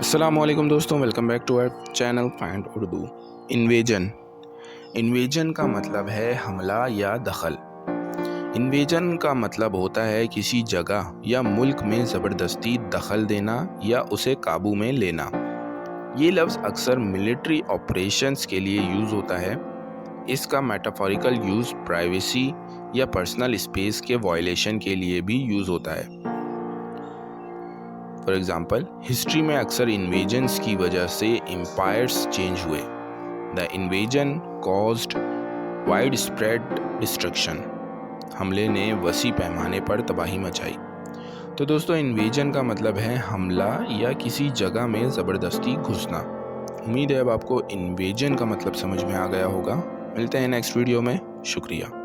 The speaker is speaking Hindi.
अस्सलामुअलैकुम दोस्तों, welcome back to our channel find Urdu. Invasion का मतलब है हमला या दखल। इन्वेजन का मतलब होता है किसी जगह या मुल्क में ज़बरदस्ती दखल देना या उसे काबू में लेना। ये लफ्ज़ अक्सर मिलिट्री ऑपरेशंस के लिए यूज़ होता है। इसका मेटाफोरिकल यूज़ प्राइवेसी या पर्सनल स्पेस के वायलेशन के लिए भी यूज़ होता है। फॉर एग्जाम्पल, हिस्ट्री में अक्सर इन्वेजन्स की वजह से एम्पायर्स चेंज हुए। The invasion caused wide spread destruction. हमले ने वसी पैमाने पर तबाही मचाई। तो दोस्तों, इन्वेजन का मतलब है हमला या किसी जगह में ज़बरदस्ती घुसना। उम्मीद है अब आपको इन्वेजन का मतलब समझ में आ गया होगा। मिलते हैं नेक्स्ट वीडियो में। शुक्रिया।